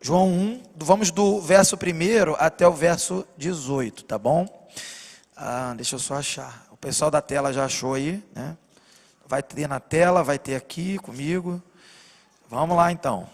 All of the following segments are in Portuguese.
João 1, vamos do verso 1 até o verso 18, tá bom? Deixa eu só achar. O pessoal da tela já achou aí, né? Vai ter na tela, vai ter aqui comigo. Vamos lá então.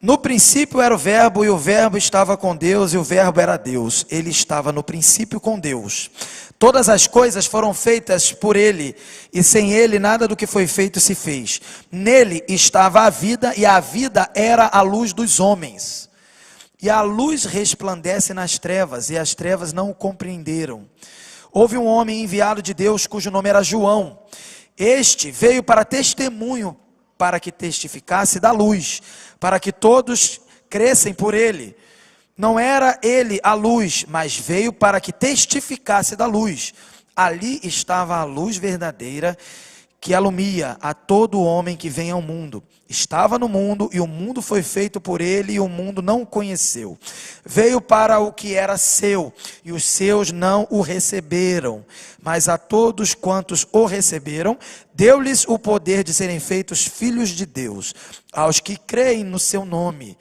No princípio era o verbo, e o verbo estava com Deus, e o verbo era Deus. Ele estava no princípio com Deus. Todas as coisas foram feitas por ele, e sem ele nada do que foi feito se fez. Nele estava a vida, e a vida era a luz dos homens. E a luz resplandece nas trevas, e as trevas não o compreenderam. Houve um homem enviado de Deus, cujo nome era João. Este veio para testemunho, para que testificasse da luz, para que todos crescem por ele. Não era ele a luz, mas veio para que testificasse da luz. Ali estava a luz verdadeira, que alumia a todo homem que vem ao mundo. Estava no mundo, e o mundo foi feito por ele, e o mundo não o conheceu. Veio para o que era seu, e os seus não o receberam. Mas a todos quantos o receberam, deu-lhes o poder de serem feitos filhos de Deus, aos que creem no seu nome,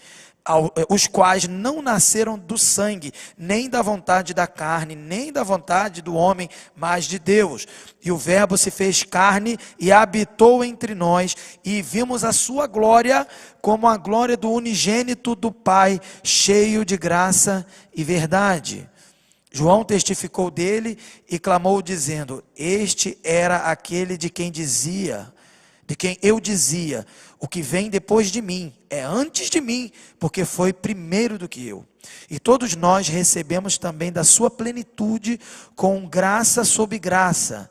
os quais não nasceram do sangue, nem da vontade da carne, nem da vontade do homem, mas de Deus. E o verbo se fez carne e habitou entre nós, e vimos a sua glória como a glória do unigênito do Pai, cheio de graça e verdade. João testificou dele e clamou dizendo: este era aquele de quem eu dizia, o que vem depois de mim, é antes de mim, porque foi primeiro do que eu. E todos nós recebemos também da sua plenitude, com graça sobre graça.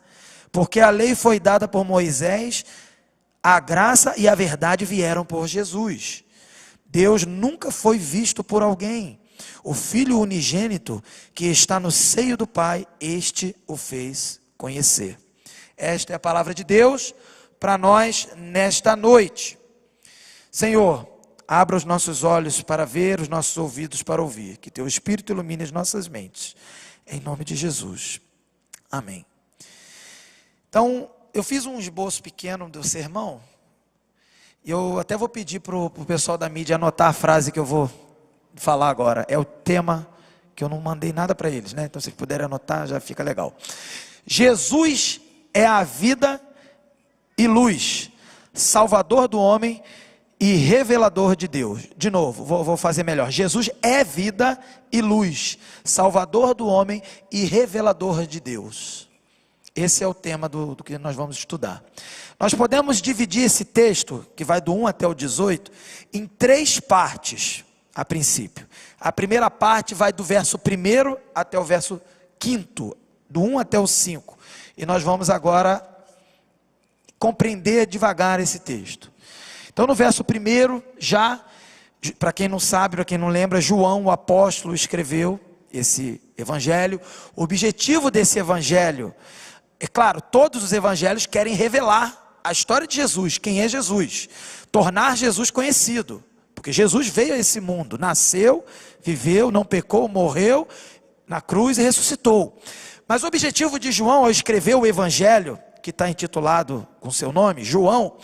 Porque a lei foi dada por Moisés, a graça e a verdade vieram por Jesus. Deus nunca foi visto por alguém. O Filho unigênito que está no seio do Pai, este o fez conhecer. Esta é a palavra de Deus para nós nesta noite. Senhor, abra os nossos olhos para ver, os nossos ouvidos para ouvir. Que teu Espírito ilumine as nossas mentes. Em nome de Jesus. Amém. Então, eu fiz um esboço pequeno do sermão. E eu até vou pedir para o pessoal da mídia anotar a frase que eu vou falar agora. É o tema que eu não mandei nada para eles, né? Então, se puderem anotar, já fica legal. Jesus é a vida e luz, Salvador do homem e revelador de Deus. De novo, vou fazer melhor. Jesus é vida e luz, Salvador do homem e revelador de Deus. Esse é o tema do que nós vamos estudar. Nós podemos dividir esse texto, que vai do 1 até o 18, em 3 partes, a princípio. A primeira parte vai do verso 1 até o verso 5, do 1 até o 5. E nós vamos agora compreender devagar esse texto. Então, no verso 1, já, para quem não sabe, para quem não lembra, João, o apóstolo, escreveu esse evangelho. O objetivo desse evangelho, é claro, todos os evangelhos querem revelar a história de Jesus, quem é Jesus, tornar Jesus conhecido, porque Jesus veio a esse mundo, nasceu, viveu, não pecou, morreu na cruz e ressuscitou. Mas o objetivo de João ao escrever o evangelho, que está intitulado com seu nome, João,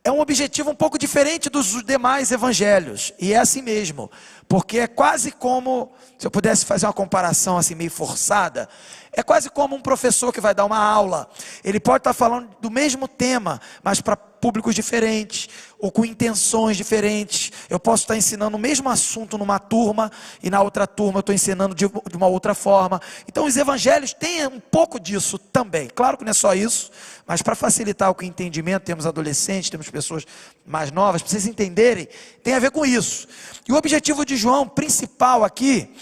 é um objetivo um pouco diferente dos demais evangelhos, e é assim mesmo, porque é quase como, se eu pudesse fazer uma comparação assim meio forçada, é quase como um professor que vai dar uma aula. Ele pode estar falando do mesmo tema, mas para públicos diferentes, ou com intenções diferentes. Eu posso estar ensinando o mesmo assunto numa turma, e na outra turma eu estou ensinando de uma outra forma. Então os evangelhos têm um pouco disso também. Claro que não é só isso, mas para facilitar o entendimento, temos adolescentes, temos pessoas mais novas, para vocês entenderem, tem a ver com isso. E o objetivo de João principal aqui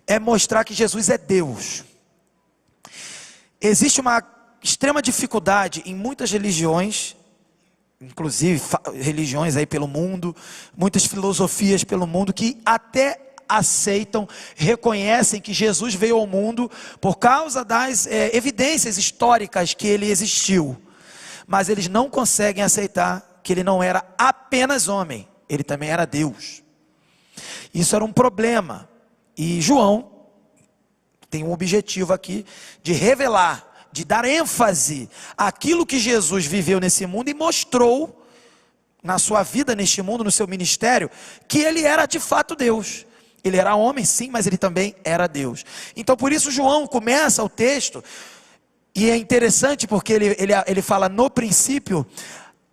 é mostrar que Jesus é Deus. Existe uma extrema dificuldade em muitas religiões, inclusive religiões aí pelo mundo, muitas filosofias pelo mundo, que até aceitam, reconhecem que Jesus veio ao mundo por causa das evidências históricas que ele existiu. Mas eles não conseguem aceitar que ele não era apenas homem, ele também era Deus. Isso era um problema. E João tem um objetivo aqui de revelar de dar ênfase àquilo que Jesus viveu nesse mundo e mostrou na sua vida neste mundo, no seu ministério, que ele era de fato Deus. Ele era homem, sim, mas ele também era Deus. Então por isso João começa o texto, e é interessante porque ele fala no princípio,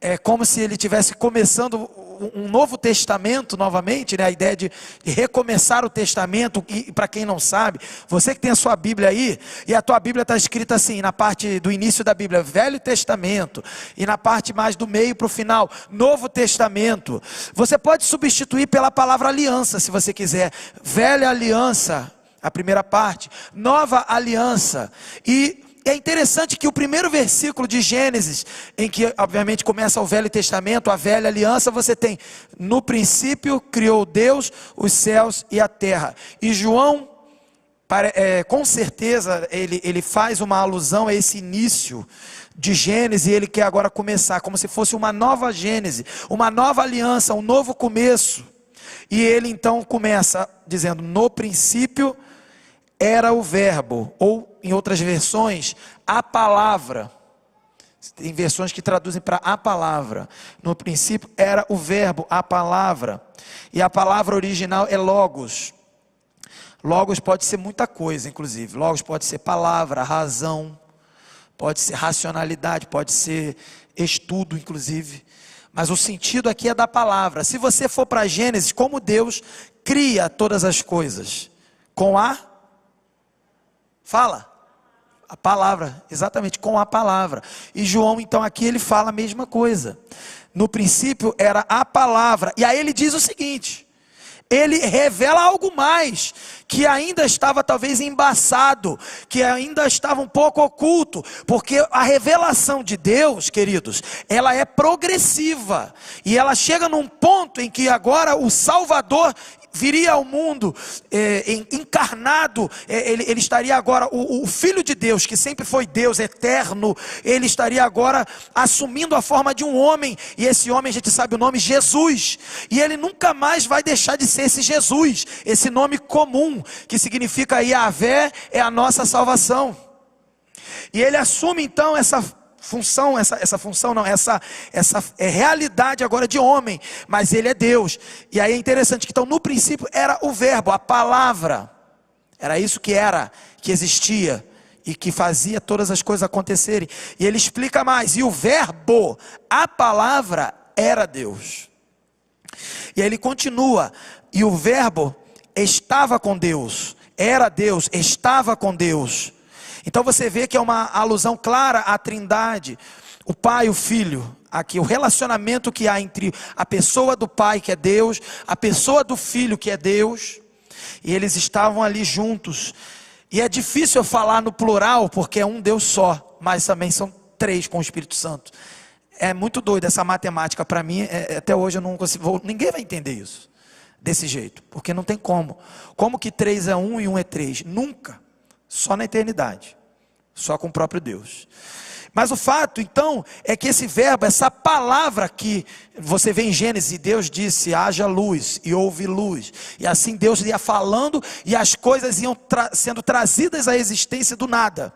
é como se ele estivesse começando um novo testamento novamente, né? A ideia de recomeçar o testamento. E para quem não sabe, você que tem a sua Bíblia aí, e a tua Bíblia está escrita assim, na parte do início da Bíblia, Velho Testamento, e na parte mais do meio para o final, Novo Testamento. Você pode substituir pela palavra aliança, se você quiser. Velha aliança, a primeira parte, nova aliança. E é interessante que o primeiro versículo de Gênesis, em que obviamente começa o Velho Testamento, a velha aliança, você tem: no princípio criou Deus os céus e a terra. E João, com certeza, ele faz uma alusão a esse início de Gênesis, e ele quer agora começar, como se fosse uma nova Gênesis, uma nova aliança, um novo começo. E ele então começa dizendo: no princípio era o verbo, ou em outras versões, a palavra. Tem versões que traduzem para a palavra. No princípio era o verbo, a palavra. E a palavra original é logos. Logos pode ser muita coisa, inclusive. Logos pode ser palavra, razão, pode ser racionalidade, pode ser estudo, inclusive. Mas o sentido aqui é da palavra. Se você for para Gênesis, como Deus cria todas as coisas? Com a palavra, exatamente, com a palavra. E João então aqui ele fala a mesma coisa. No princípio era a palavra. E aí ele diz o seguinte: ele revela algo mais, que ainda estava talvez embaçado, que ainda estava um pouco oculto, porque a revelação de Deus, queridos, ela é progressiva, e ela chega num ponto em que agora o Salvador viria ao mundo encarnado. Ele estaria agora, o Filho de Deus, que sempre foi Deus eterno, ele estaria agora assumindo a forma de um homem, e esse homem a gente sabe o nome, Jesus, e ele nunca mais vai deixar de ser esse Jesus, esse nome comum, que significa Yahvé, é a nossa salvação. E ele assume então essa função, essa realidade agora de homem, mas ele é Deus. E aí é interessante que então no princípio era o verbo, a palavra, era isso que existia e que fazia todas as coisas acontecerem. E ele explica mais: e o verbo, a palavra, era Deus. E aí ele continua: e o verbo estava com Deus, era Deus, estava com Deus. Então você vê que é uma alusão clara à Trindade, o Pai e o Filho. Aqui o relacionamento que há entre a pessoa do Pai, que é Deus, a pessoa do Filho, que é Deus, e eles estavam ali juntos. E é difícil eu falar no plural, porque é um Deus só, mas também são três com o Espírito Santo. É muito doido essa matemática para mim, até hoje eu não consigo, ninguém vai entender isso desse jeito, porque não tem como. Como que 3 é 1 e 1 é 3? Nunca. Só na eternidade, só com o próprio Deus. Mas o fato então é que esse verbo, essa palavra que você vê em Gênesis, Deus disse: haja luz, e houve luz, e assim Deus ia falando, e as coisas iam sendo trazidas à existência do nada.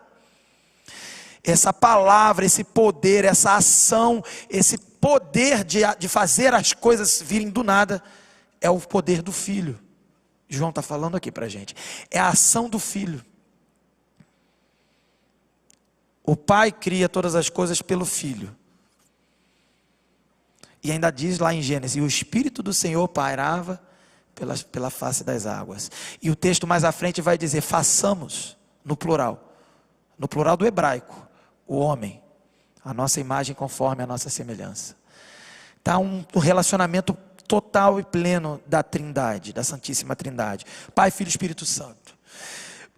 Essa palavra, esse poder, essa ação, esse poder de fazer as coisas virem do nada, é o poder do Filho. João está falando aqui para a gente, é a ação do Filho. O Pai cria todas as coisas pelo Filho. E ainda diz lá em Gênesis: e o Espírito do Senhor pairava pela face das águas. E o texto mais à frente vai dizer: façamos, no plural do hebraico, o homem, a nossa imagem conforme a nossa semelhança. Está um relacionamento total e pleno da Trindade, da Santíssima Trindade, Pai, Filho e Espírito Santo.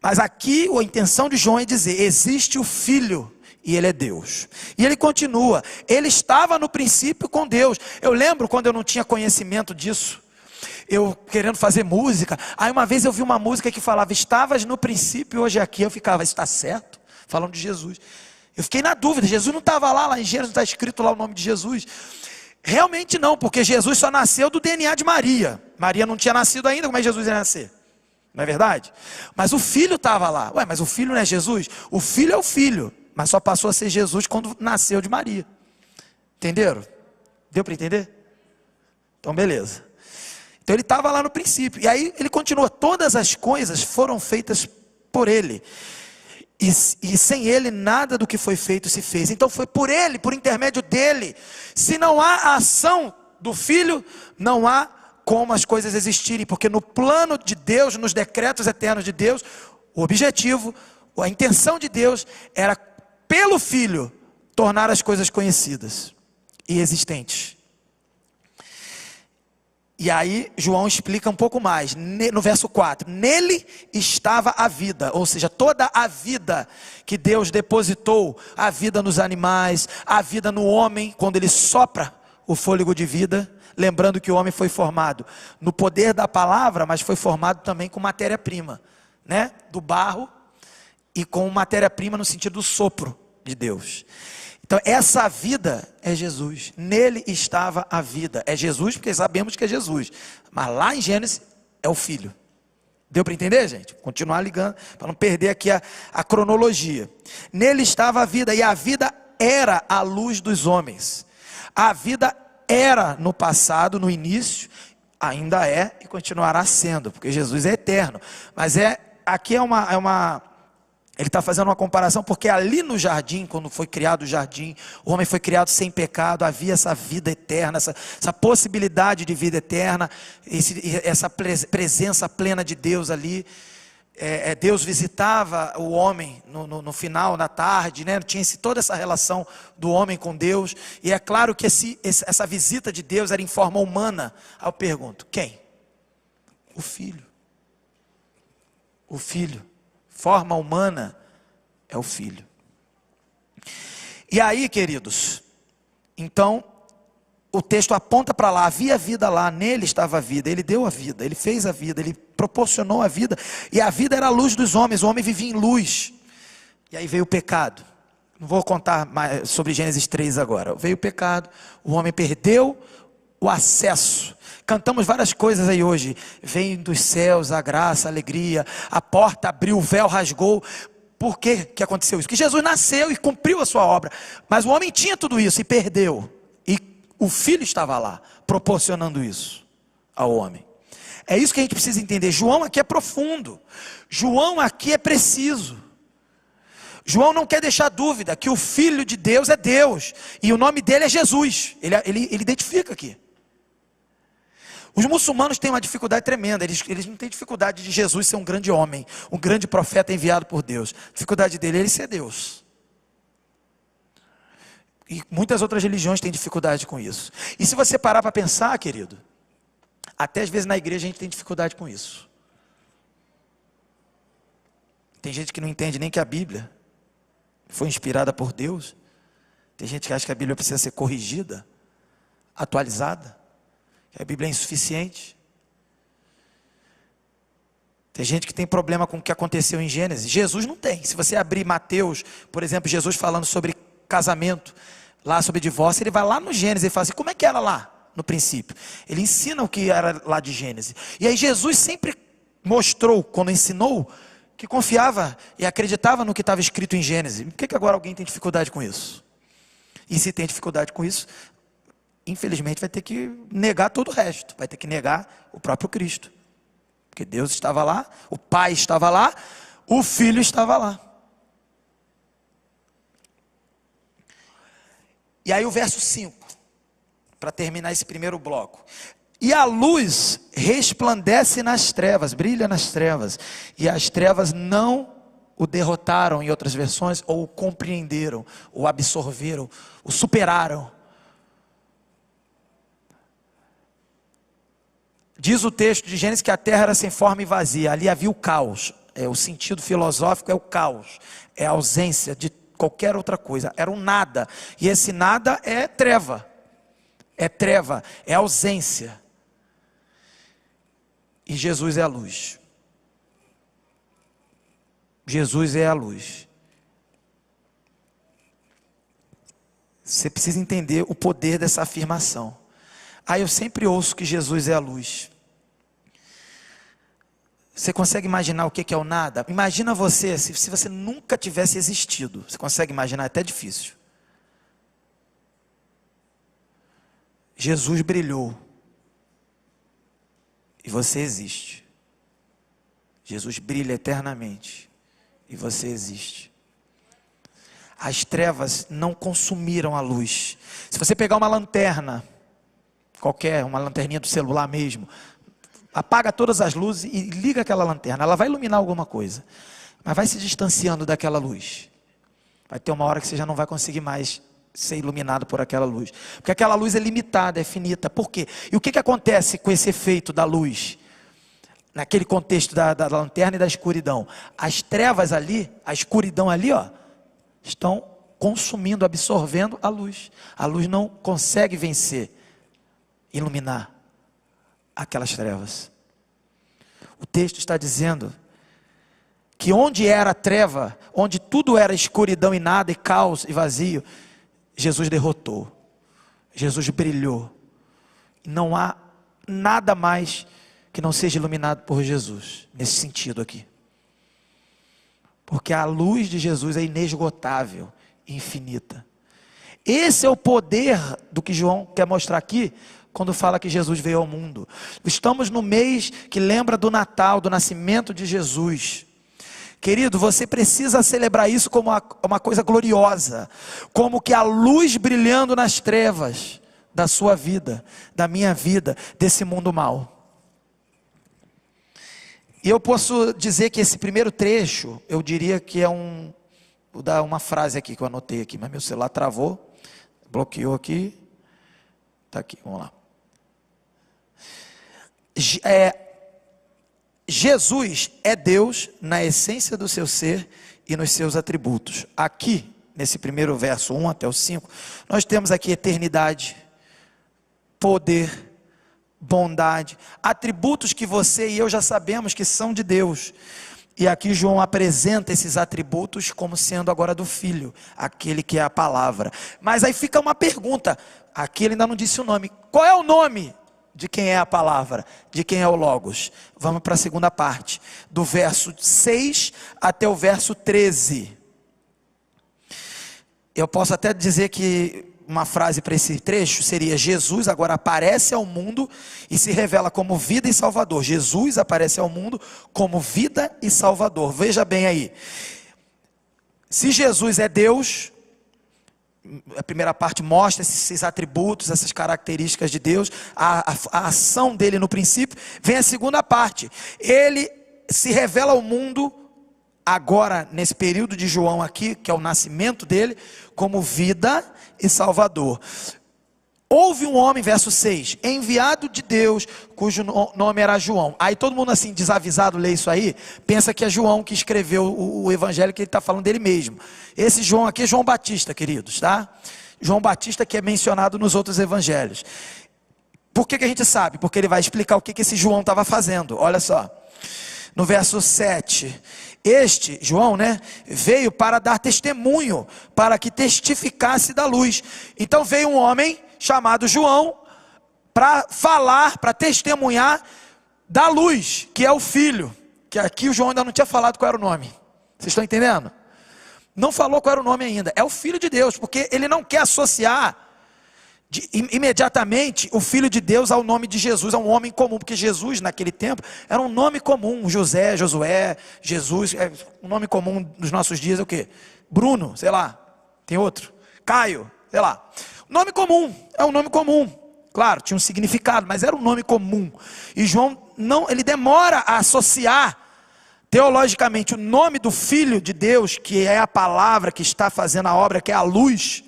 Mas aqui a intenção de João é dizer: existe o Filho e ele é Deus. E ele continua: ele estava no princípio com Deus. Eu lembro quando eu não tinha conhecimento disso, eu querendo fazer música, aí uma vez eu vi uma música que falava: estavas no princípio, hoje aqui. Eu ficava: está certo? Falando de Jesus. Eu fiquei na dúvida, Jesus não estava lá em Gênesis não está escrito lá o nome de Jesus? Realmente não, porque Jesus só nasceu do DNA de Maria. Maria não tinha nascido ainda, como é que Jesus ia nascer? Não é verdade? Mas o Filho estava lá. Ué, mas o Filho não é Jesus? O Filho é o Filho. mas só passou a ser Jesus quando nasceu de Maria. Entenderam? Deu para entender? Então beleza. Então ele estava lá no princípio, e aí ele continua, todas as coisas foram feitas por ele, e sem ele nada do que foi feito se fez. Então foi por ele, por intermédio dele. Se não há a ação do Filho, não há como as coisas existirem, porque no plano de Deus, nos decretos eternos de Deus, o objetivo, a intenção de Deus era pelo Filho tornar as coisas conhecidas e existentes. E aí João explica um pouco mais, no verso 4, nele estava a vida, ou seja, toda a vida que Deus depositou, a vida nos animais, a vida no homem, quando ele sopra o fôlego de vida, lembrando que o homem foi formado no poder da palavra, mas foi formado também com matéria-prima, né? Do barro e com matéria-prima no sentido do sopro de Deus. Então essa vida é Jesus, nele estava a vida, é Jesus porque sabemos que é Jesus, mas lá em Gênesis é o Filho. Deu para entender, gente? Continuar ligando, para não perder aqui a cronologia. Nele estava a vida, e a vida era a luz dos homens. A vida era no passado, no início, ainda é e continuará sendo, porque Jesus é eterno. Mas aqui ele está fazendo uma comparação, porque ali no jardim, quando foi criado o jardim, o homem foi criado sem pecado, havia essa vida eterna, essa possibilidade de vida eterna, essa presença plena de Deus ali. Deus visitava o homem no final, na tarde, né? Tinha toda essa relação do homem com Deus, e é claro que essa visita de Deus era em forma humana. Aí eu pergunto, quem? O Filho. O Filho. Forma humana é o Filho. E aí, queridos, então o texto aponta para lá, havia vida lá, nele estava a vida, ele deu a vida, ele fez a vida, ele proporcionou a vida, e a vida era a luz dos homens, o homem vivia em luz. E aí veio o pecado. Não vou contar mais sobre Gênesis 3 agora. Veio o pecado, o homem perdeu o acesso. Cantamos várias coisas aí hoje, vem dos céus a graça, a alegria, a porta abriu, o véu rasgou. Por que aconteceu isso? Que Jesus nasceu e cumpriu a sua obra, mas o homem tinha tudo isso e perdeu, e o Filho estava lá, proporcionando isso ao homem. É isso que a gente precisa entender. João aqui é profundo, João aqui é preciso. João não quer deixar dúvida que o Filho de Deus é Deus, e o nome dele é Jesus, ele identifica aqui. Os muçulmanos têm uma dificuldade tremenda, eles não têm dificuldade de Jesus ser um grande homem, um grande profeta enviado por Deus. A dificuldade dele é ele ser Deus. E muitas outras religiões têm dificuldade com isso. E se você parar para pensar, querido, até às vezes na igreja a gente tem dificuldade com isso. Tem gente que não entende nem que a Bíblia foi inspirada por Deus. Tem gente que acha que a Bíblia precisa ser corrigida, atualizada. A Bíblia é insuficiente. Tem gente que tem problema com o que aconteceu em Gênesis. Jesus não tem. Se você abrir Mateus, por exemplo, Jesus falando sobre casamento, lá sobre divórcio, ele vai lá no Gênesis e fala assim, como é que era lá no princípio? Ele ensina o que era lá de Gênesis. E aí Jesus sempre mostrou, quando ensinou, que confiava e acreditava no que estava escrito em Gênesis. Por que agora alguém tem dificuldade com isso? E se tem dificuldade com isso, infelizmente vai ter que negar todo o resto, vai ter que negar o próprio Cristo, porque Deus estava lá, o Pai estava lá, o Filho estava lá. E aí o verso 5, para terminar esse primeiro bloco, e a luz resplandece nas trevas, brilha nas trevas, e as trevas não o derrotaram, em outras versões, ou o compreenderam, ou absorveram, o superaram. Diz o texto de Gênesis que a terra era sem forma e vazia, ali havia o caos. O sentido filosófico é o caos, é a ausência de qualquer outra coisa, era um nada, e esse nada é treva, é ausência, e Jesus é a luz. Jesus é a luz. Você precisa entender o poder dessa afirmação. Eu sempre ouço que Jesus é a luz. Você consegue imaginar o que é o nada? Imagina você, se você nunca tivesse existido. Você consegue imaginar? É até difícil. Jesus brilhou. E você existe. Jesus brilha eternamente. E você existe. As trevas não consumiram a luz. Se você pegar uma lanterna, qualquer, uma lanterninha do celular mesmo, apaga todas as luzes e liga aquela lanterna. Ela vai iluminar alguma coisa, mas vai se distanciando daquela luz. Vai ter uma hora que você já não vai conseguir mais ser iluminado por aquela luz, porque aquela luz é limitada, é finita. Por quê? E o que acontece com esse efeito da luz? Naquele contexto da lanterna e da escuridão, as trevas ali, a escuridão ali, ó, estão consumindo, absorvendo a luz. A luz não consegue vencer, iluminar aquelas trevas. O texto está dizendo que onde era treva, onde tudo era escuridão e nada, e caos e vazio, Jesus derrotou, Jesus brilhou. Não há nada mais que não seja iluminado por Jesus, nesse sentido aqui. Porque a luz de Jesus é inesgotável, infinita. Esse é o poder do que João quer mostrar aqui, quando fala que Jesus veio ao mundo. Estamos no mês que lembra do Natal, do nascimento de Jesus. Querido, você precisa celebrar isso como uma coisa gloriosa, como que a luz brilhando nas trevas da sua vida, da minha vida, desse mundo mau. E eu posso dizer que esse primeiro trecho, eu diria que é vou dar uma frase aqui que eu anotei aqui, mas meu celular travou, bloqueou aqui, está aqui, vamos lá. Jesus é Deus na essência do seu ser e nos seus atributos. Aqui, nesse primeiro verso 1 até o 5, nós temos aqui eternidade, poder, bondade, atributos que você e eu já sabemos que são de Deus. E aqui João apresenta esses atributos como sendo agora do Filho, aquele que é a palavra. Mas aí fica uma pergunta, aqui ele ainda não disse o nome. Qual é o nome de quem é a palavra? De quem é o Logos? Vamos para a segunda parte, do verso 6 até o verso 13. Eu posso até dizer que uma frase para esse trecho seria: Jesus agora aparece ao mundo e se revela como vida e salvador. Jesus aparece ao mundo como vida e salvador. Veja bem aí, se Jesus é Deus, a primeira parte mostra esses atributos, essas características de Deus, a ação dele no princípio. Vem a segunda parte, ele se revela ao mundo agora, nesse período de João aqui, que é o nascimento dele, como vida e salvador. Houve um homem, verso 6, enviado de Deus, cujo nome era João. Aí todo mundo assim, desavisado, lê isso aí, pensa que é João que escreveu o evangelho, que ele está falando dele mesmo. Esse João aqui é João Batista, queridos, tá? João Batista, que é mencionado nos outros evangelhos. Por que a gente sabe? Porque ele vai explicar o que esse João estava fazendo. Olha só, no verso 7, este, João, veio para dar testemunho, para que testificasse da luz. Então veio um homem chamado João, para falar, para testemunhar da luz, que é o Filho, que aqui o João ainda não tinha falado qual era o nome. Vocês estão entendendo? Não falou qual era o nome ainda. É o Filho de Deus, porque ele não quer associar imediatamente o Filho de Deus ao nome de Jesus, a um homem comum, porque Jesus naquele tempo era um nome comum. José, Josué, Jesus, um nome comum nos nossos dias é o quê? Bruno, sei lá, tem outro, Caio, sei lá. Nome comum, é um nome comum, claro, tinha um significado, mas era um nome comum. E João não, ele demora a associar teologicamente o nome do Filho de Deus, que é a palavra que está fazendo a obra, que é a luz,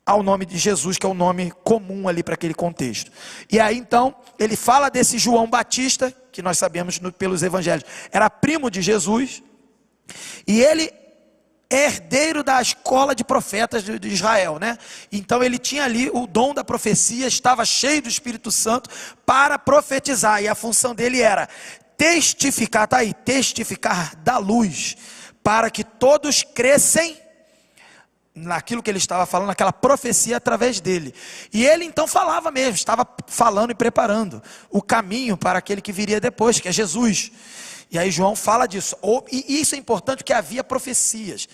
ao nome de Jesus, que é o nome comum ali para aquele contexto. E aí então, ele fala desse João Batista, que nós sabemos pelos evangelhos, era primo de Jesus, e ele é herdeiro da escola de profetas de Israel, Então ele tinha ali o dom da profecia, estava cheio do Espírito Santo para profetizar, e a função dele era testificar, está aí, testificar da luz, para que todos crescem naquilo que ele estava falando, naquela profecia através dele. E ele então falava mesmo, estava falando e preparando o caminho para aquele que viria depois, que é Jesus. E aí João fala disso. E isso é importante porque havia profecias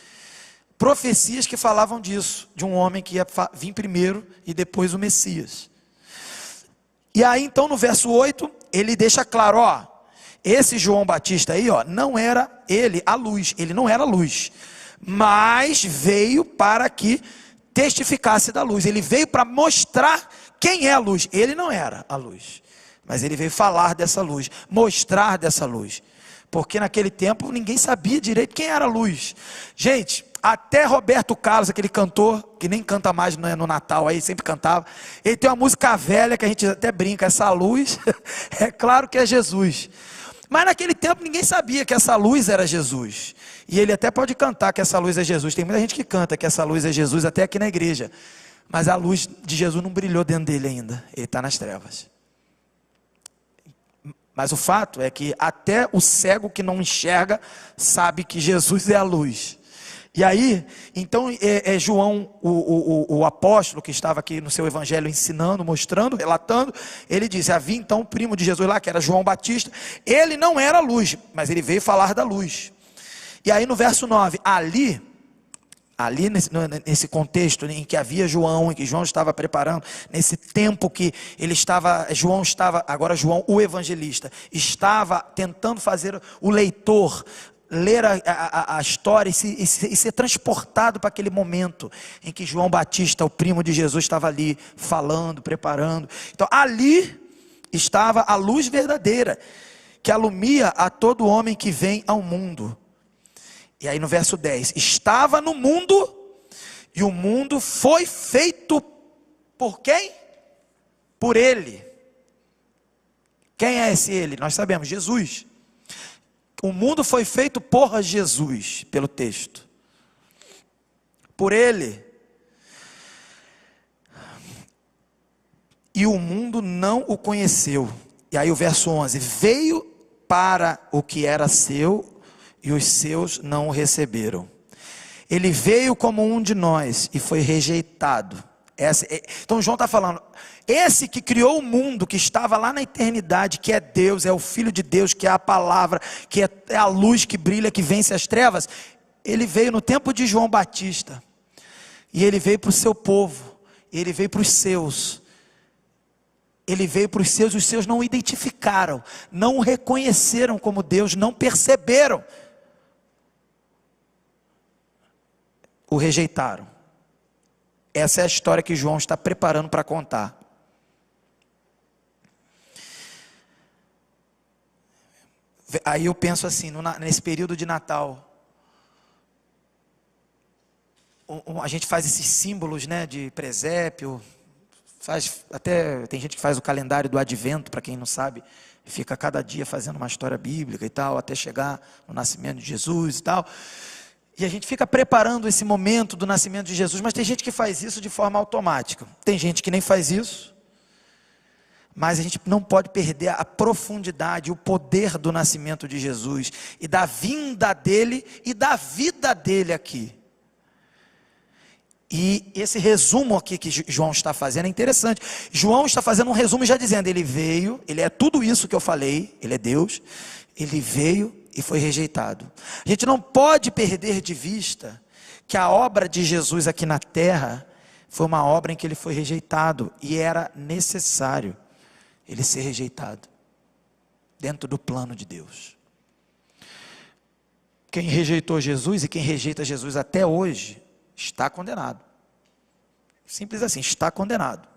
que falavam disso, de um homem que ia vir primeiro e depois o Messias. E aí então no verso 8, ele deixa claro, ó, esse João Batista aí, ó, não era ele a luz, ele não era a luz, mas veio para que testificasse da luz. Ele veio para mostrar quem é a luz. Ele não era a luz, mas ele veio falar dessa luz, mostrar dessa luz, porque naquele tempo ninguém sabia direito quem era a luz. Gente, até Roberto Carlos, aquele cantor que nem canta mais no Natal, aí sempre cantava, ele tem uma música velha que a gente até brinca, essa luz é claro que é Jesus. Mas naquele tempo ninguém sabia que essa luz era Jesus. E ele até pode cantar que essa luz é Jesus. Tem muita gente que canta que essa luz é Jesus até aqui na igreja. Mas a luz de Jesus não brilhou dentro dele ainda. Ele está nas trevas. Mas o fato é que até o cego que não enxerga sabe que Jesus é a luz. E aí, então João, o apóstolo que estava aqui no seu evangelho ensinando, mostrando, relatando, ele disse, havia então o primo de Jesus lá, que era João Batista, ele não era a luz, mas ele veio falar da luz. E aí no verso 9, ali nesse contexto em que havia João, em que João estava preparando, nesse tempo que João o evangelista, estava tentando fazer o leitor ler a história e ser transportado para aquele momento em que João Batista, o primo de Jesus, estava ali falando, preparando. Então ali estava a luz verdadeira, que alumia a todo homem que vem ao mundo. E aí no verso 10, estava no mundo, e o mundo foi feito por quem? Por ele. Quem é esse ele? Nós sabemos, Jesus. O mundo foi feito por Jesus, pelo texto. Por ele. E o mundo não o conheceu. E aí o verso 11, veio para o que era seu, e os seus não o receberam. Ele veio como um de nós e foi rejeitado. Então João está falando, esse que criou o mundo, que estava lá na eternidade, que é Deus, é o Filho de Deus, que é a palavra, que é a luz que brilha, que vence as trevas, ele veio no tempo de João Batista, e ele veio para o seu povo, ele veio para os seus, e os seus não o identificaram, não o reconheceram como Deus, não perceberam, o rejeitaram. Essa é a história que João está preparando para contar. Aí eu penso assim, nesse período de Natal, a gente faz esses símbolos, né, de presépio, até tem gente que faz o calendário do advento, para quem não sabe, fica cada dia fazendo uma história bíblica e tal, até chegar no nascimento de Jesus e tal. E a gente fica preparando esse momento do nascimento de Jesus, mas tem gente que faz isso de forma automática. Tem gente que nem faz isso, mas a gente não pode perder a profundidade, o poder do nascimento de Jesus, e da vinda dele, e da vida dele aqui. E esse resumo aqui que João está fazendo é interessante. João está fazendo um resumo já dizendo, ele veio, ele é tudo isso que eu falei, ele é Deus, ele veio e foi rejeitado. A gente não pode perder de vista que a obra de Jesus aqui na terra foi uma obra em que ele foi rejeitado, e era necessário ele ser rejeitado dentro do plano de Deus. Quem rejeitou Jesus e quem rejeita Jesus até hoje está condenado. Simples assim, está condenado,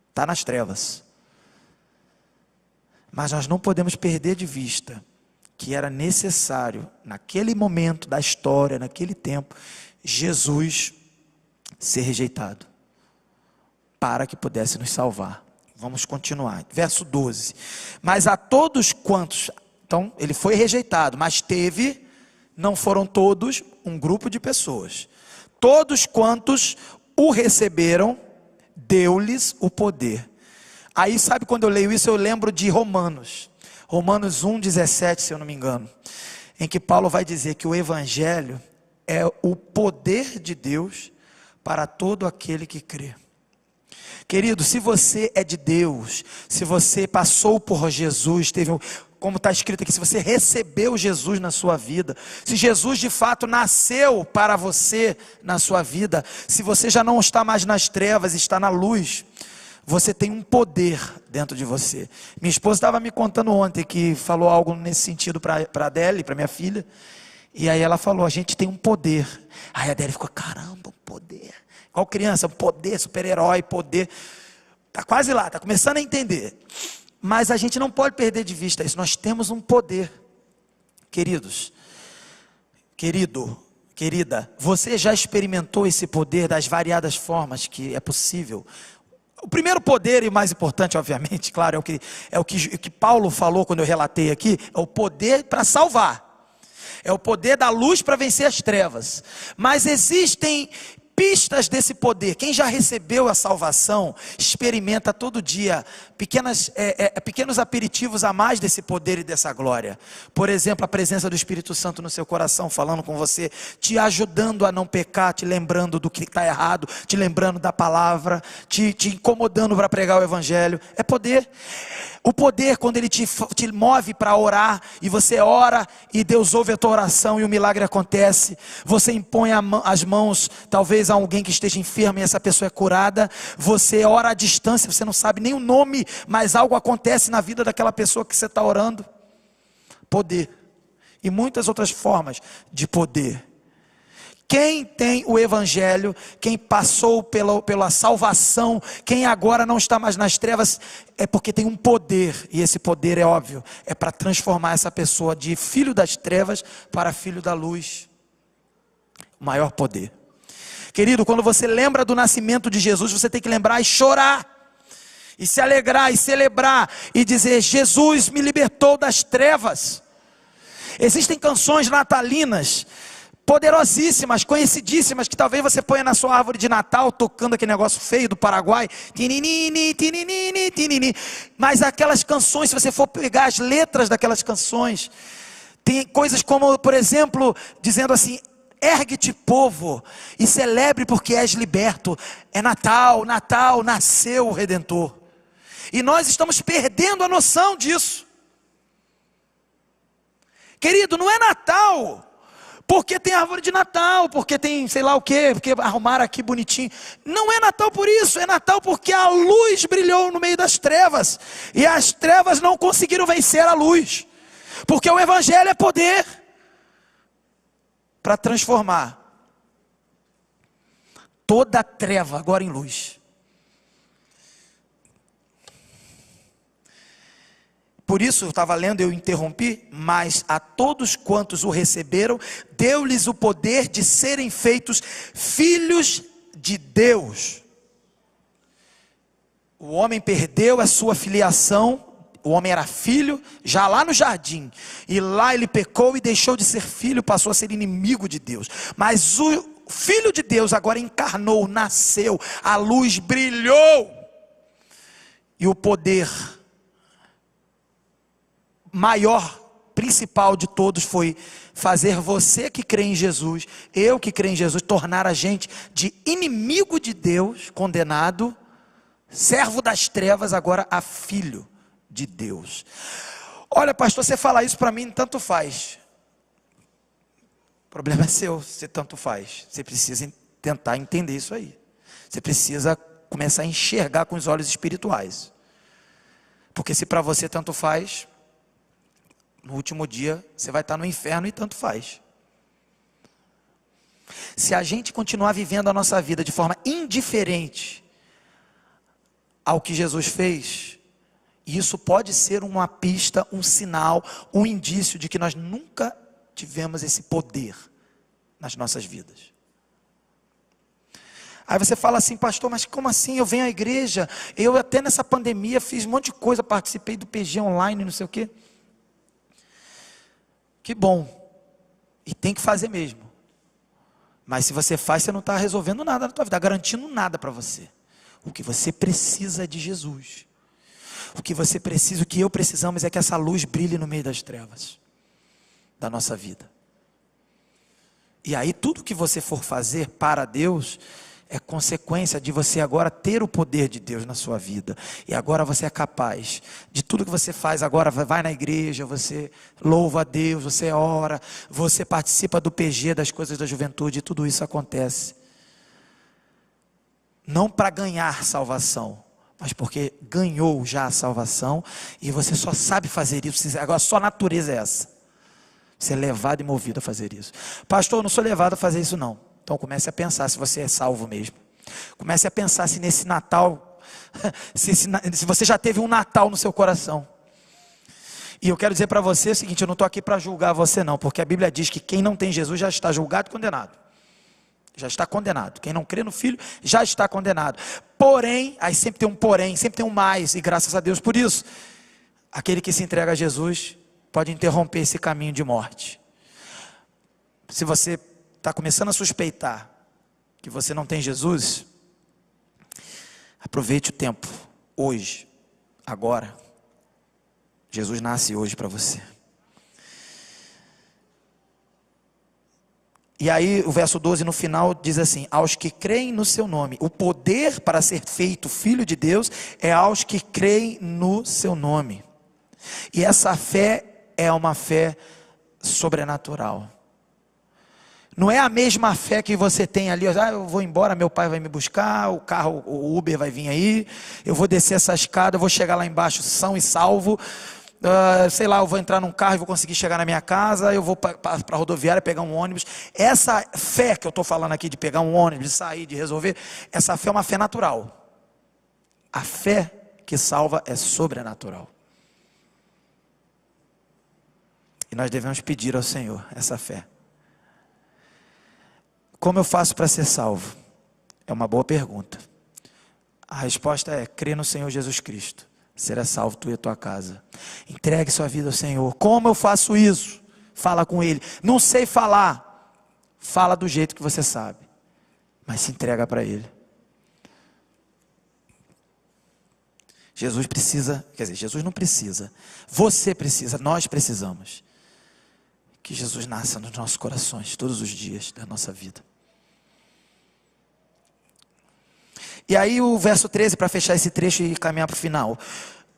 está nas trevas. Mas nós não podemos perder de vista que era necessário, naquele momento da história, naquele tempo, Jesus ser rejeitado, para que pudesse nos salvar. Vamos continuar, verso 12, mas a todos quantos, então ele foi rejeitado, mas teve, não foram todos, um grupo de pessoas, todos quantos o receberam, deu-lhes o poder. Aí sabe, quando eu leio isso, eu lembro de Romanos 1,17, se eu não me engano, em que Paulo vai dizer que o Evangelho é o poder de Deus para todo aquele que crê. Querido, se você é de Deus, se você passou por Jesus, como está escrito aqui, se você recebeu Jesus na sua vida, se Jesus de fato nasceu para você na sua vida, se você já não está mais nas trevas, está na luz, você tem um poder dentro de você. Minha esposa estava me contando ontem, que falou algo nesse sentido para a Adele, para minha filha, e aí ela falou, a gente tem um poder. Aí a Adele ficou, caramba, um poder. Igual criança, poder, super-herói, poder. Está quase lá, está começando a entender. Mas a gente não pode perder de vista isso. Nós temos um poder. Queridos, querida, você já experimentou esse poder das variadas formas que é possível? O primeiro poder, e o mais importante, obviamente, claro, é o que Paulo falou quando eu relatei aqui, é o poder para salvar. É o poder da luz para vencer as trevas. Mas existem pistas desse poder. Quem já recebeu a salvação, experimenta todo dia pequenos aperitivos a mais desse poder e dessa glória. Por exemplo, a presença do Espírito Santo no seu coração, falando com você, te ajudando a não pecar, te lembrando do que está errado, te lembrando da palavra, te incomodando para pregar o Evangelho. É poder. O poder, quando ele te move para orar, e você ora, e Deus ouve a tua oração, e o milagre acontece. Você impõe as mãos, talvez a alguém que esteja enfermo, e essa pessoa é curada. Você ora à distância, você não sabe nem o nome, mas algo acontece na vida daquela pessoa que você está orando. Poder. E muitas outras formas de poder. Quem tem o Evangelho, quem passou pela salvação, quem agora não está mais nas trevas, é porque tem um poder, e esse poder é óbvio, é para transformar essa pessoa de filho das trevas para filho da luz. O maior poder. Querido, quando você lembra do nascimento de Jesus, você tem que lembrar e chorar, e se alegrar, e celebrar, e dizer, Jesus me libertou das trevas. Existem canções natalinas, poderosíssimas, conhecidíssimas, que talvez você ponha na sua árvore de Natal, tocando aquele negócio feio do Paraguai, tininini, tininini, tininini. Mas aquelas canções, se você for pegar as letras daquelas canções, tem coisas como, por exemplo, dizendo assim, ergue-te povo, e celebre porque és liberto. É Natal, Natal, nasceu o Redentor. E nós estamos perdendo a noção disso. Querido, não é Natal porque tem árvore de Natal, porque tem sei lá o que, porque arrumaram aqui bonitinho. Não é Natal por isso, é Natal porque a luz brilhou no meio das trevas, e as trevas não conseguiram vencer a luz, porque o Evangelho é poder para transformar toda a treva agora em luz. Por isso, eu estava lendo, eu interrompi, mas a todos quantos o receberam, deu-lhes o poder de serem feitos filhos de Deus. O homem perdeu a sua filiação, o homem era filho, já lá no jardim, e lá ele pecou e deixou de ser filho, passou a ser inimigo de Deus. Mas o Filho de Deus agora encarnou, nasceu, a luz brilhou, e o poder maior, principal de todos foi fazer você que crê em Jesus, eu que crê em Jesus, tornar a gente de inimigo de Deus, condenado, servo das trevas, agora a filho de Deus. Olha, pastor, você falar isso para mim, tanto faz. O problema é seu, se tanto faz. Você precisa tentar entender isso aí. Você precisa começar a enxergar com os olhos espirituais. Porque se para você tanto faz, no último dia, você vai estar no inferno e tanto faz. Se a gente continuar vivendo a nossa vida de forma indiferente ao que Jesus fez, isso pode ser uma pista, um sinal, um indício de que nós nunca tivemos esse poder nas nossas vidas. Aí você fala assim, pastor, mas como assim? Eu venho à igreja, eu até nessa pandemia fiz um monte de coisa, participei do PG online, não sei o quê. Que bom, e tem que fazer mesmo, mas se você faz, você não está resolvendo nada na tua vida, está garantindo nada para você. O que você precisa é de Jesus. O que você precisa, o que eu precisamos é que essa luz brilhe no meio das trevas da nossa vida. E aí tudo que você for fazer para Deus, é consequência de você agora ter o poder de Deus na sua vida. E agora você é capaz de tudo que você faz agora, vai na igreja, você louva a Deus, você ora, você participa do PG, das coisas da juventude, e tudo isso acontece. Não para ganhar salvação, mas porque ganhou já a salvação, e você só sabe fazer isso, agora só a natureza é essa. Você é levado e movido a fazer isso. Pastor, eu não sou levado a fazer isso não. Então comece a pensar se você é salvo mesmo. Comece a pensar se nesse Natal, se você já teve um Natal no seu coração. E eu quero dizer para você o seguinte, eu não estou aqui para julgar você não, porque a Bíblia diz que quem não tem Jesus já está julgado e condenado. Já está condenado. Quem não crê no Filho já está condenado. Porém, aí sempre tem um porém, sempre tem um mais, e graças a Deus por isso. Aquele que se entrega a Jesus pode interromper esse caminho de morte. Se você está começando a suspeitar que você não tem Jesus, aproveite o tempo, hoje, agora. Jesus nasce hoje para você. E aí o verso 12 no final diz assim, aos que creem no seu nome, o poder para ser feito filho de Deus é aos que creem no seu nome. E essa fé é uma fé sobrenatural. Não é a mesma fé que você tem ali, eu vou embora, meu pai vai me buscar, o carro, o Uber vai vir aí, eu vou descer essa escada, eu vou chegar lá embaixo são e salvo, sei lá, eu vou entrar num carro e vou conseguir chegar na minha casa, eu vou para a rodoviária pegar um ônibus. Essa fé que eu estou falando aqui de pegar um ônibus, de sair, de resolver, essa fé é uma fé natural. A fé que salva é sobrenatural. E nós devemos pedir ao Senhor essa fé. Como eu faço para ser salvo? É uma boa pergunta. A resposta é, crê no Senhor Jesus Cristo. Será salvo tu e a tua casa. Entregue sua vida ao Senhor. Como eu faço isso? Fala com Ele. Não sei falar. Fala do jeito que você sabe. Mas se entrega para Ele. Jesus precisa, quer dizer, Jesus não precisa. Você precisa, nós precisamos. Que Jesus nasça nos nossos corações todos os dias da nossa vida. E aí o verso 13, para fechar esse trecho e caminhar para o final.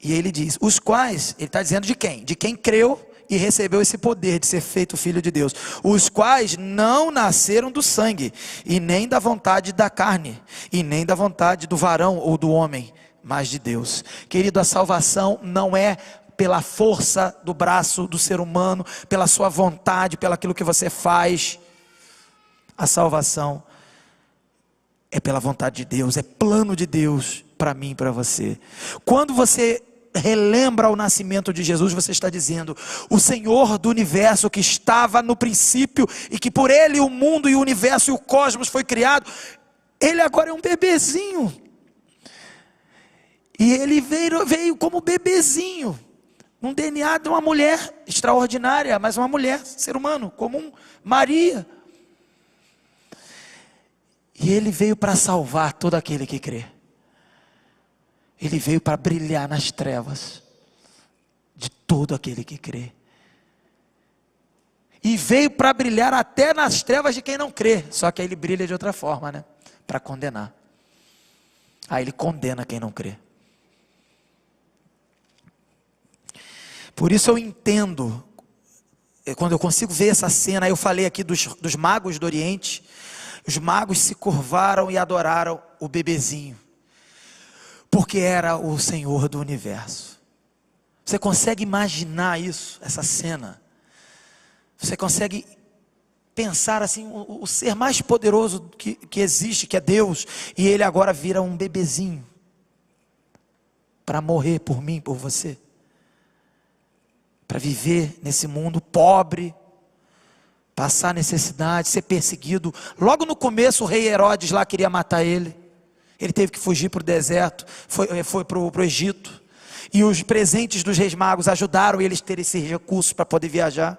E ele diz, os quais, ele está dizendo de quem? De quem creu e recebeu esse poder de ser feito filho de Deus. Os quais não nasceram do sangue, e nem da vontade da carne, e nem da vontade do varão ou do homem, mas de Deus. Querido, a salvação não é pela força do braço do ser humano, pela sua vontade, pelo aquilo que você faz. A salvação é pela vontade de Deus, é plano de Deus para mim e para você. Quando você relembra o nascimento de Jesus, você está dizendo, o Senhor do universo que estava no princípio, e que por Ele o mundo e o universo e o cosmos foi criado, Ele agora é um bebezinho. E Ele veio como bebezinho, um DNA de uma mulher extraordinária, mas uma mulher, ser humano, comum, Maria. E Ele veio para salvar todo aquele que crê. Ele veio para brilhar nas trevas de todo aquele que crê. E veio para brilhar até nas trevas de quem não crê. Só que aí Ele brilha de outra forma, né? Para condenar. Aí Ele condena quem não crê. Por isso eu entendo, quando eu consigo ver essa cena, eu falei aqui dos magos do Oriente, os magos se curvaram e adoraram o bebezinho, porque era o Senhor do universo. Você consegue imaginar isso, essa cena? Você consegue pensar assim, o ser mais poderoso que existe, que é Deus, e Ele agora vira um bebezinho, para morrer por mim, por você? Para viver nesse mundo pobre, passar necessidade, ser perseguido. Logo no começo o rei Herodes lá queria matar ele. Ele teve que fugir para o deserto, foi para o Egito. E os presentes dos reis magos ajudaram eles a ter esses recursos para poder viajar.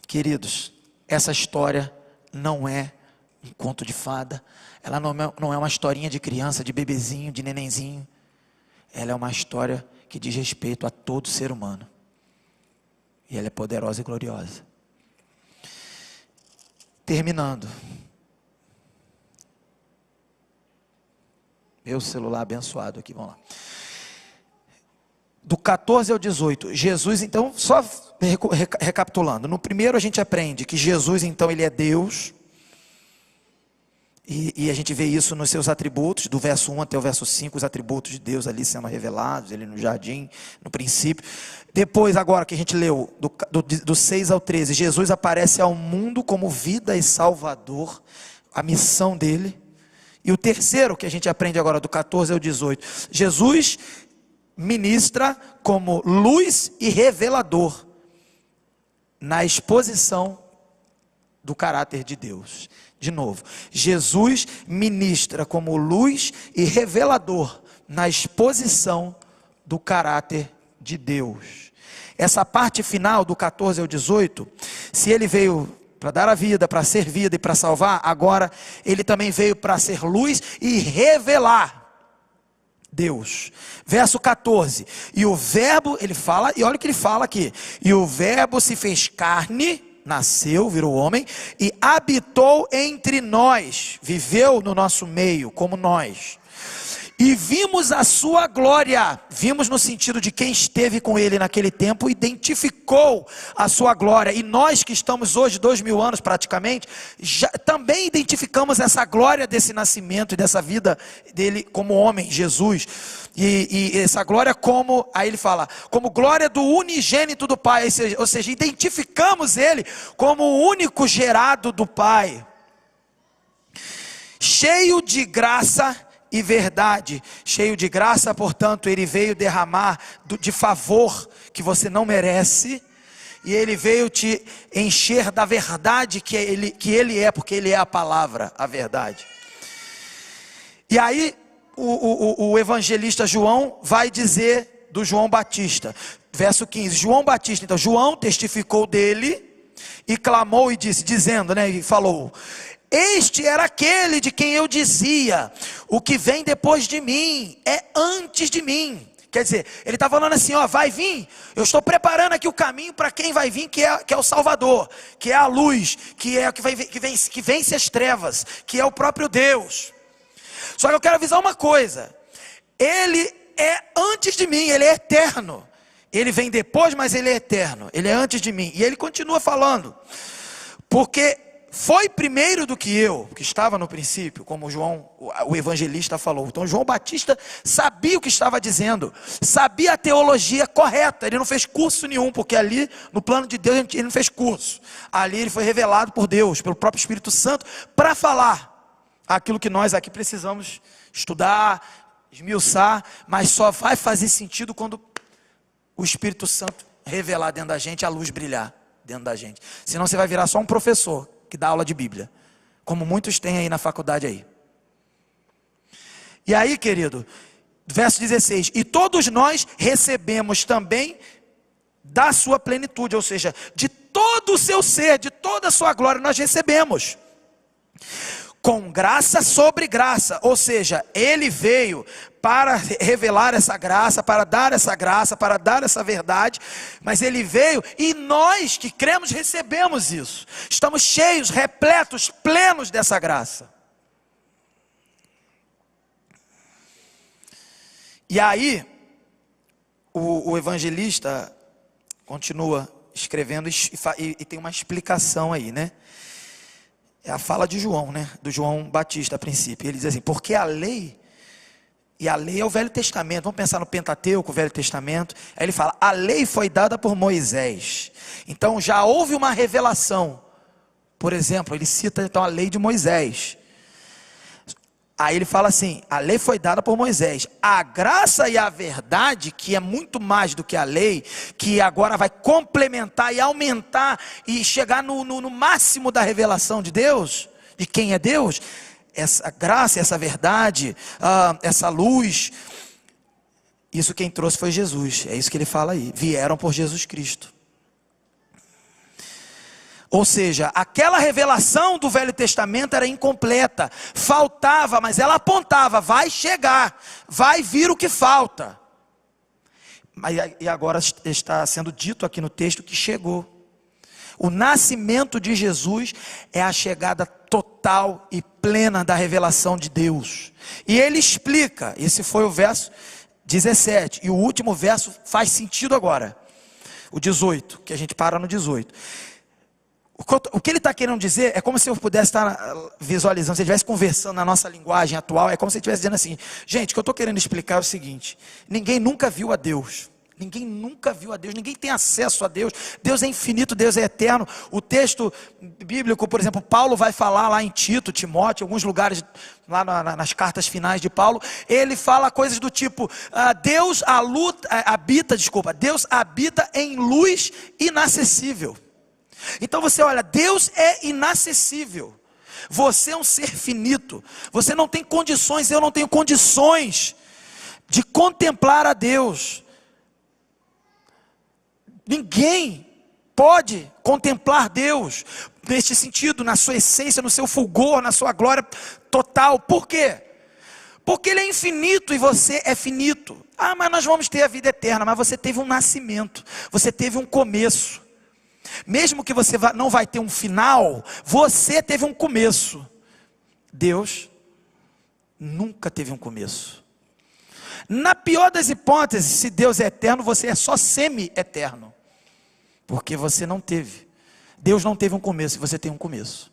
Queridos, essa história não é um conto de fada. Ela não é uma historinha de criança, de bebezinho, de nenenzinho. Ela é uma história que diz respeito a todo ser humano. E ela é poderosa e gloriosa. Terminando. Meu celular abençoado aqui, vamos lá. Do 14 ao 18, Jesus, então, só recapitulando. No primeiro a gente aprende que Jesus, então, ele é Deus. E a gente vê isso nos seus atributos, do verso 1 até o verso 5, os atributos de Deus ali sendo revelados, ele no jardim, no princípio. Depois, agora que a gente leu, do 6 ao 13, Jesus aparece ao mundo como vida e salvador, a missão dele. E o terceiro que a gente aprende agora, do 14 ao 18, Jesus ministra como luz e revelador, na exposição do caráter de Deus. De novo, Jesus ministra como luz e revelador na exposição do caráter de Deus. Essa parte final do 14 ao 18, se ele veio para dar a vida, para ser vida e para salvar, agora ele também veio para ser luz e revelar Deus. Verso 14, e o verbo, ele fala, e olha o que ele fala aqui, e o verbo se fez carne, nasceu, virou homem, e habitou entre nós, viveu no nosso meio, como nós, e vimos a sua glória, vimos no sentido de quem esteve com ele naquele tempo, identificou a sua glória, e nós que estamos hoje, 2000 anos praticamente, também identificamos essa glória desse nascimento e dessa vida dele como homem, Jesus, e essa glória como, aí ele fala, como glória do unigênito do Pai, ou seja, identificamos ele como o único gerado do Pai, cheio de graça e verdade, cheio de graça, portanto, ele veio derramar de favor que você não merece, e ele veio te encher da verdade que ele é, porque ele é a palavra, a verdade. E aí, o evangelista João vai dizer do João Batista, verso 15, João Batista, então João testificou dele, e clamou e disse, dizendo, e falou, este era aquele de quem eu dizia, o que vem depois de mim, é antes de mim. Quer dizer, ele está falando assim, vai vir, eu estou preparando aqui o caminho para quem vai vir, que é o Salvador, que é a luz, que vence as trevas, que é o próprio Deus. Só que eu quero avisar uma coisa, ele é antes de mim, ele é eterno, ele vem depois, mas ele é eterno, ele é antes de mim, e ele continua falando, porque foi primeiro do que eu, que estava no princípio, como João, o evangelista falou. Então João Batista sabia o que estava dizendo, sabia a teologia correta, ele não fez curso nenhum, porque ali no plano de Deus ele não fez curso, ali ele foi revelado por Deus, pelo próprio Espírito Santo, para falar aquilo que nós aqui precisamos estudar, esmiuçar, mas só vai fazer sentido quando o Espírito Santo revelar dentro da gente, a luz brilhar dentro da gente, senão você vai virar só um professor, que dá aula de Bíblia, como muitos têm aí na faculdade aí. E aí, querido, verso 16, e todos nós recebemos também da sua plenitude, ou seja, de todo o seu ser, de toda a sua glória, nós recebemos, com graça sobre graça, ou seja, ele veio para revelar essa graça, para dar essa verdade, mas ele veio e nós que cremos recebemos isso, estamos cheios, repletos, plenos dessa graça. E aí, o evangelista continua escrevendo e tem uma explicação aí, É a fala de João, do João Batista a princípio. Ele diz assim, porque a lei, e a lei é o Velho Testamento, vamos pensar no Pentateuco, o Velho Testamento. Aí ele fala, a lei foi dada por Moisés. Então já houve uma revelação. Por exemplo, ele cita então a lei de Moisés. Aí ele fala assim, a lei foi dada por Moisés, a graça e a verdade, que é muito mais do que a lei, que agora vai complementar e aumentar, e chegar no máximo da revelação de Deus, de quem é Deus, essa graça, essa verdade, essa luz, isso quem trouxe foi Jesus, é isso que ele fala aí, vieram por Jesus Cristo. Ou seja, aquela revelação do Velho Testamento era incompleta, faltava, mas ela apontava, vai chegar, vai vir o que falta. E agora está sendo dito aqui no texto que chegou. O nascimento de Jesus é a chegada total e plena da revelação de Deus. E ele explica, esse foi o verso 17, e o último verso faz sentido agora, o 18, que a gente para no 18. O que ele está querendo dizer é como se eu pudesse estar visualizando, se ele estivesse conversando na nossa linguagem atual, é como se ele estivesse dizendo assim: gente, o que eu estou querendo explicar é o seguinte: ninguém nunca viu a Deus. Ninguém nunca viu a Deus, ninguém tem acesso a Deus. Deus é infinito, Deus é eterno. O texto bíblico, por exemplo, Paulo vai falar lá em Tito, Timóteo, alguns lugares, lá nas cartas finais de Paulo, ele fala coisas do tipo, Deus habita em luz inacessível. Então você olha, Deus é inacessível. Você é um ser finito, você não tem condições, eu não tenho condições de contemplar a Deus. Ninguém pode contemplar Deus neste sentido, na sua essência, no seu fulgor, na sua glória total. Por quê? Porque Ele é infinito e você é finito. Mas nós vamos ter a vida eterna. Mas você teve um nascimento, você teve um começo. Mesmo que você não vai ter um final, você teve um começo. Deus nunca teve um começo. Na pior das hipóteses, se Deus é eterno, você é só semi-eterno. Porque você não teve. Deus não teve um começo, e você tem um começo.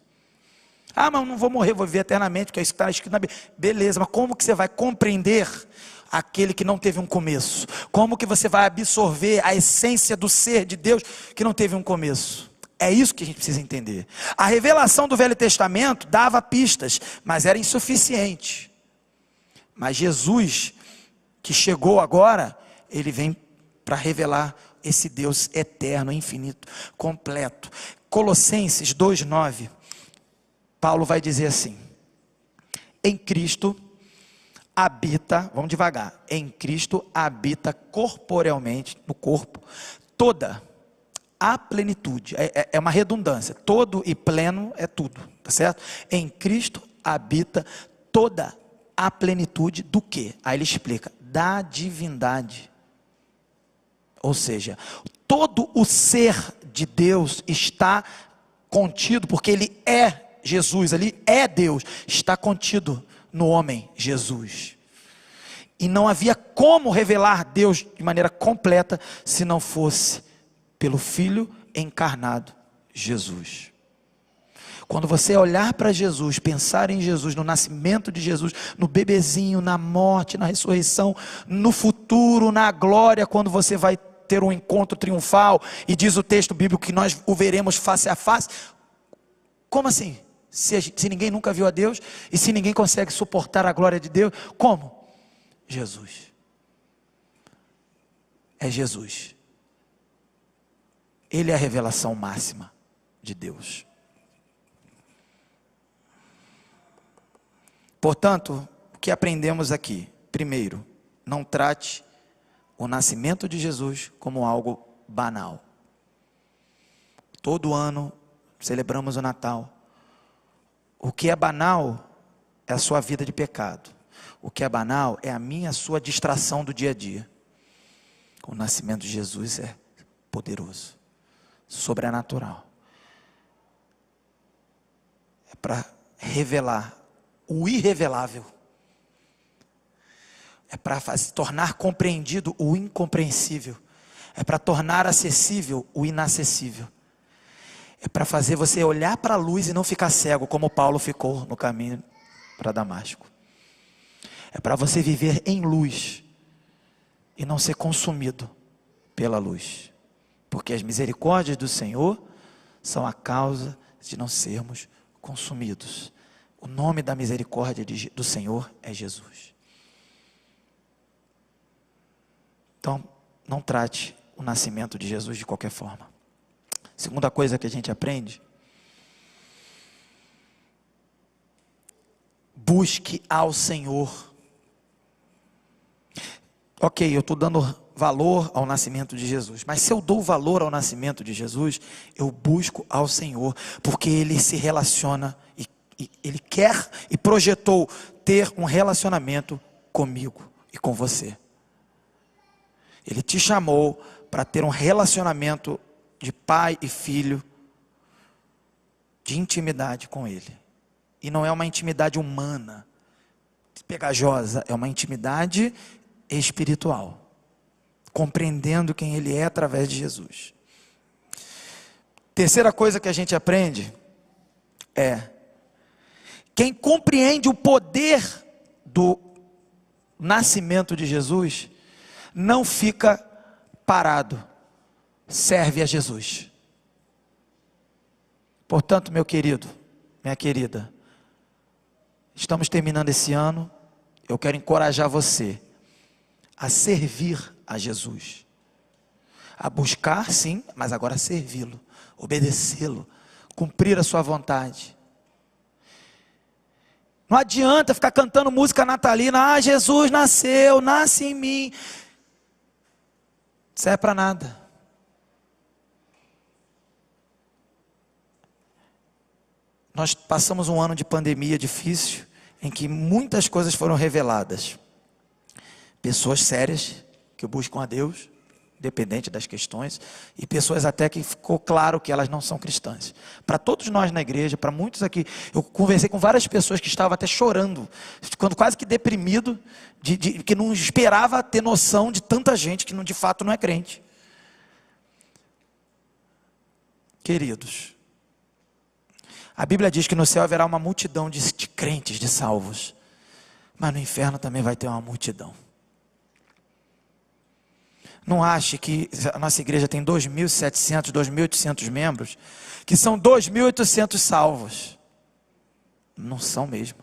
Mas eu não vou morrer, vou viver eternamente, porque é isso que está escrito na Bíblia. Beleza, mas como que você vai compreender aquele que não teve um começo? Como que você vai absorver a essência do ser de Deus que não teve um começo? É isso que a gente precisa entender. A revelação do Velho Testamento dava pistas, mas era insuficiente. Mas Jesus, que chegou agora, Ele vem para revelar esse Deus eterno, infinito, completo. Colossenses 2:9, Paulo vai dizer assim: em Cristo habita, vamos devagar, em Cristo habita corporealmente, no corpo, toda a plenitude, é uma redundância, todo e pleno é tudo, tá certo? Em Cristo habita toda a plenitude do quê? Aí ele explica, da divindade. Ou seja, todo o ser de Deus está contido, porque Ele é Jesus, Ele é Deus, está contido no homem Jesus. E não havia como revelar Deus de maneira completa, se não fosse pelo Filho encarnado, Jesus. Quando você olhar para Jesus, pensar em Jesus, no nascimento de Jesus, no bebezinho, na morte, na ressurreição, no futuro, na glória, quando você vai ter um encontro triunfal, e diz o texto bíblico que nós o veremos face a face. Como assim? Se ninguém nunca viu a Deus, e se ninguém consegue suportar a glória de Deus, como? Jesus. É Jesus. Ele é a revelação máxima de Deus. Portanto, o que aprendemos aqui? Primeiro, não trate o nascimento de Jesus como algo banal. Todo ano celebramos o Natal. O que é banal é a sua vida de pecado. O que é banal é a minha, a sua distração do dia a dia. O nascimento de Jesus é poderoso, sobrenatural. É para revelar o irrevelável. É para tornar compreendido o incompreensível. É para tornar acessível o inacessível. É para fazer você olhar para a luz e não ficar cego, como Paulo ficou no caminho para Damasco. É para você viver em luz e não ser consumido pela luz. Porque as misericórdias do Senhor são a causa de não sermos consumidos. O nome da misericórdia do Senhor é Jesus. Então, não trate o nascimento de Jesus de qualquer forma. Segunda coisa que a gente aprende: busque ao Senhor. Ok, eu estou dando valor ao nascimento de Jesus, mas se eu dou valor ao nascimento de Jesus, eu busco ao Senhor, porque Ele se relaciona e Ele quer e projetou ter um relacionamento comigo e com você. Ele te chamou para ter um relacionamento de pai e filho de intimidade com Ele. E não é uma intimidade humana, pegajosa, é uma intimidade espiritual, compreendendo quem Ele é através de Jesus. Terceira coisa que a gente aprende é: quem compreende o poder do nascimento de Jesus, não fica parado, serve a Jesus. Portanto, meu querido, minha querida, estamos terminando esse ano, eu quero encorajar você a servir a Jesus, a buscar sim, mas agora servi-lo, obedecê-lo, cumprir a sua vontade. Não adianta ficar cantando música natalina, Jesus nasceu, nasce em mim, não serve para nada. Nós passamos um ano de pandemia difícil, em que muitas coisas foram reveladas. Pessoas sérias, que buscam a Deus, independente das questões, e pessoas até que ficou claro que elas não são cristãs. Para todos nós na igreja, para muitos aqui, eu conversei com várias pessoas que estavam até chorando, ficando quase que deprimido, que não esperava ter noção de tanta gente que de fato não é crente. Queridos, a Bíblia diz que no céu haverá uma multidão de crentes, de salvos, mas no inferno também vai ter uma multidão. Não ache que a nossa igreja tem 2.700, 2.800 membros, que são 2.800 salvos. Não são mesmo.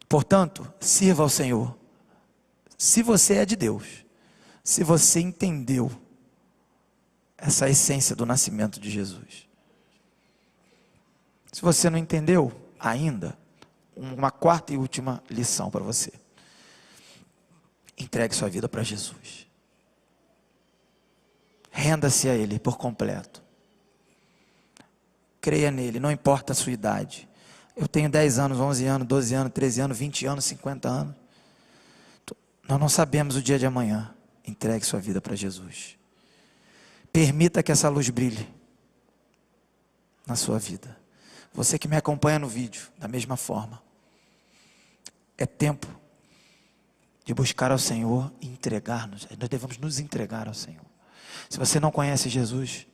Portanto, sirva ao Senhor. Se você é de Deus, se você entendeu essa essência do nascimento de Jesus. Se você não entendeu ainda, uma quarta e última lição para você. Entregue sua vida para Jesus. Renda-se a Ele por completo. Creia nele, não importa a sua idade. Eu tenho 10 anos, 11 anos, 12 anos, 13 anos, 20 anos, 50 anos. Nós não sabemos o dia de amanhã. Entregue sua vida para Jesus. Permita que essa luz brilhe na sua vida. Você que me acompanha no vídeo, da mesma forma. É tempo de buscar ao Senhor e entregar-nos. Nós devemos nos entregar ao Senhor. Se você não conhece Jesus,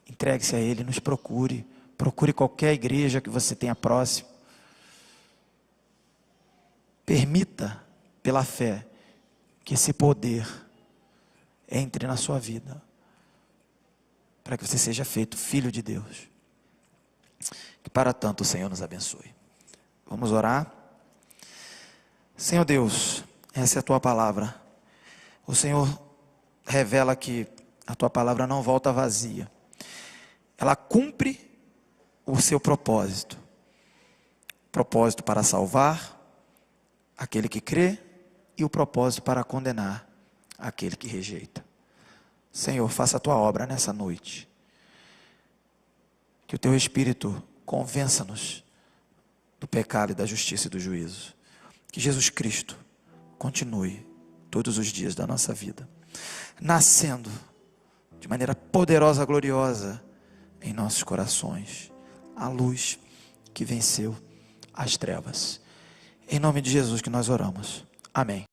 entregue-se a Ele, nos procure. Procure qualquer igreja que você tenha próximo. Permita, pela fé, que esse poder entre na sua vida, para que você seja feito filho de Deus. Que para tanto o Senhor nos abençoe. Vamos orar? Senhor Deus, essa é a Tua palavra. O Senhor revela que a Tua palavra não volta vazia. Ela cumpre o seu propósito. Propósito para salvar aquele que crê e o propósito para condenar aquele que rejeita. Senhor, faça a Tua obra nessa noite. Que o Teu Espírito convença-nos do pecado e da justiça e do juízo. Que Jesus Cristo continue todos os dias da nossa vida, nascendo de maneira poderosa, gloriosa em nossos corações, a luz que venceu as trevas. Em nome de Jesus que nós oramos. Amém.